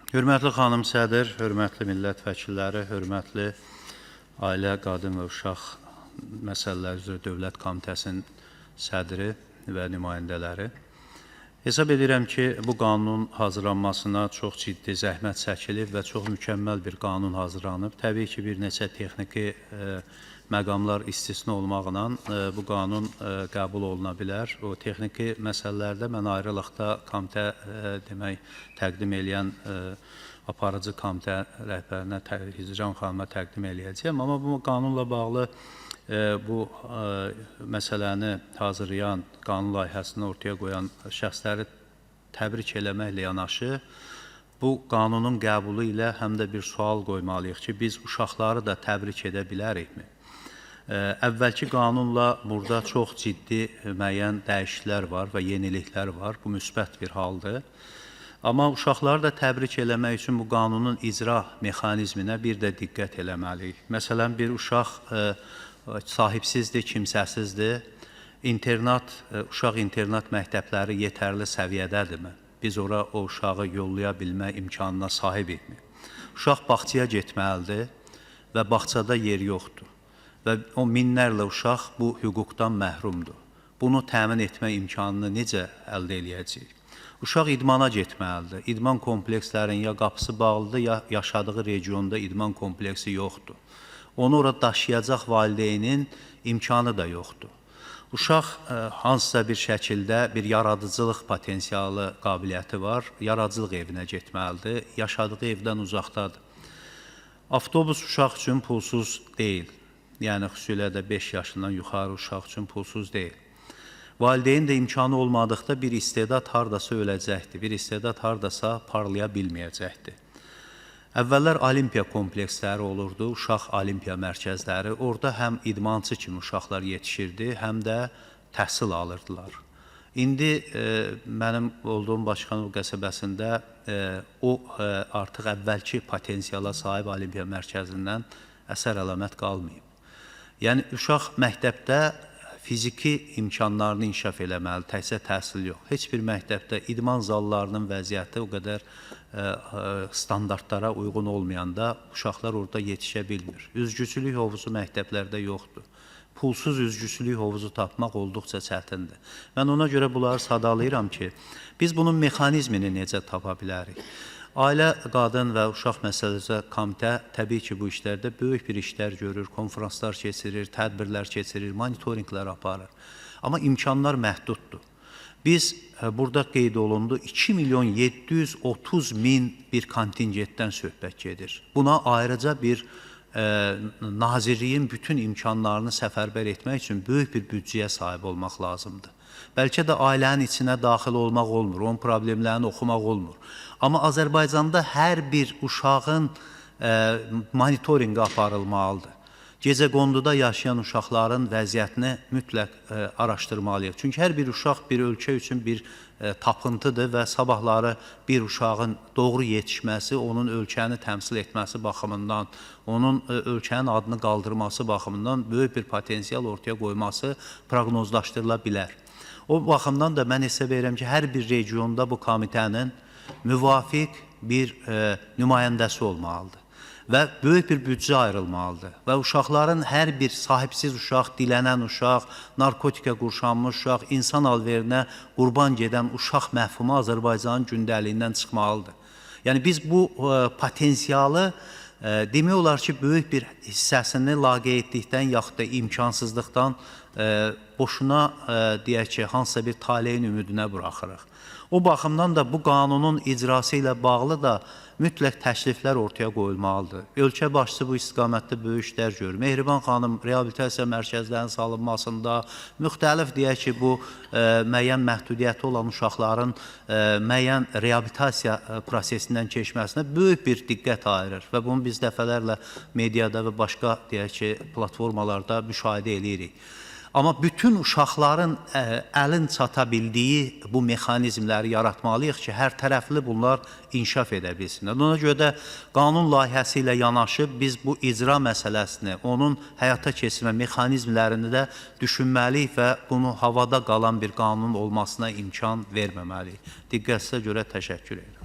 Hörmətli xanım sədr, hörmətli millət vəkilləri, hörmətli Ailə, Qadın və Uşaq Məsələləri üzrə Dövlət Komitəsinin sədri və nümayəndələri. Hesab edirəm ki, bu qanunun hazırlanmasına çox ciddi zəhmət çəkilib və çox mükəmməl bir qanun hazırlanıb. Təbii ki, bir neçə texniki məqamlar istisna olmaqla bu qanun qəbul oluna bilər. O texniki məsələlərdə mən ayrılıqda komitə təqdim eləyən aparıcı komitə rəhbərinə Hicran xanıma təqdim eləyəcəyəm. Amma bu qanunla bağlı bu məsələni hazırlayan, qanun layihəsini ortaya qoyan şəxsləri təbrik eləməklə yanaşı, bu qanunun qəbulu ilə həm də bir sual qoymalıyıq ki, biz uşaqları da təbrik edə bilərikmi? Əvvəlki qanunla burada çox ciddi müəyyən dəyişikliklər var və yeniliklər var. Bu müsbət bir haldır. Amma uşaqları da təbrik eləmək üçün bu qanunun icra mexanizminə bir də diqqət eləməliyik. Məsələn, bir uşaq sahibsizdir, kimsəsizdir. Uşaq internat məktəbləri yetərli səviyyədədirmi? Biz ora o uşağı yollaya bilmə imkanına sahibikmi? Uşaq bağçaya getməlidir və bağçada yer yoxdur. Və o minlərlə uşaq bu hüquqdan məhrumdur. Bunu təmin etmə imkanını necə əldə edəcəyik? Uşaq idmana getməlidir. İdman komplekslərinin ya qapısı bağlıdır, ya yaşadığı regionda idman kompleksi yoxdur. Onu orada daşıyacaq valideynin imkanı da yoxdur. Uşaq hansısa bir şəkildə bir yaradıcılıq potensialı qabiliyyəti var, yaradıcılıq evinə getməlidir, yaşadığı evdən uzaqdadır. Avtobus uşaq üçün pulsuz deyil. Yəni, xüsusilə də 5 yaşından yuxarı uşaq üçün pulsuz deyil. Valideyn də imkanı olmadıqda bir istedad hardasa öləcəkdir, bir istedad hardasa parlaya bilməyəcəkdir. Əvvəllər olimpiya kompleksləri olurdu, uşaq olimpiya mərkəzləri. Orada həm idmançı kimi uşaqlar yetişirdi, həm də təhsil alırdılar. İndi mənim olduğum Başkanov qəsəbəsində o artıq əvvəlki potensiala sahib olimpiya mərkəzindən əsər əlamət qalmayıb. Yəni, uşaq məktəbdə fiziki imkanlarını inkişaf eləməli, təkcə təhsil yox. Heç bir məktəbdə idman zallarının vəziyyəti o qədər standartlara uyğun olmayanda uşaqlar orada yetişə bilmir. Üzgüçülük hovuzu məktəblərdə yoxdur. Pulsuz üzgüçülük hovuzu tapmaq olduqca çətindir. Mən ona görə bunları sadalayıram ki, biz bunun mexanizmini necə tapa bilərik? Ailə, Qadın və Uşaq Məsələləri Komitə təbii ki, bu işlərdə böyük bir işlər görür, konferanslar keçirir, tədbirlər keçirir, monitorinqlər aparır. Amma imkanlar məhduddur. Biz burada qeyd olundu 2.730.000 bir kontingentdən söhbət gedir. Buna ayrıca bir nazirliyin bütün imkanlarını səfərbər etmək üçün böyük bir büdcəyə sahib olmaq lazımdır. Bəlkə də ailənin içinə daxil olmaq olmur, onun problemlərini oxumaq olmur. Amma Azərbaycanda hər bir uşağın monitorinqi aparılmalıdır. Gecəqonduda yaşayan uşaqların vəziyyətini mütləq araşdırmalıyıq. Çünki hər bir uşaq bir ölkə üçün bir tapıntıdır və sabahları bir uşağın doğru yetişməsi, onun ölkəni təmsil etməsi baxımından, onun ölkənin adını qaldırması baxımından böyük bir potensial ortaya qoyması proqnozlaşdırıla bilər. O baxımdan da mən hesab edirəm ki, hər bir regionda bu komitənin müvafiq bir nümayəndəsi olmalıdır və böyük bir büdcə ayrılmalıdır və uşaqların hər bir sahibsiz uşaq, dilənən uşaq, narkotika qurşanmış uşaq, insan alverinə qurban gedən uşaq məhfumu Azərbaycanın gündəliyindən çıxmalıdır. Yəni, biz bu potensialı demək olar ki, böyük bir hissəsini laqeydlikdən yaxud da imkansızlıqdan boşuna deyək ki, hansısa bir taleyin ümidinə buraxırıq. O baxımdan da bu qanunun icrası ilə bağlı da mütləq təkliflər ortaya qoyulmalıdır. Ölkə başçısı bu istiqamətdə böyük işlər görür. Mehriban xanım reabilitasiya mərkəzlərinin salınmasında, müxtəlif deyək ki, bu müəyyən məhdudiyyəti olan uşaqların müəyyən reabilitasiya prosesindən keçməsinə böyük bir diqqət ayırır və bunu biz dəfələrlə mediada və başqa deyək ki, platformalarda müşahidə edirik. Amma bütün uşaqların əlin çata bildiyi bu mexanizmləri yaratmalıyıq ki, hər tərəfli bunlar inkişaf edə bilsinlər. Ona görə də qanun layihəsi ilə yanaşıb biz bu icra məsələsini, onun həyata keçirmə mexanizmlərini də düşünməliyik və bunu havada qalan bir qanun olmasına imkan verməməliyik. Diqqətinizə görə təşəkkür edirəm.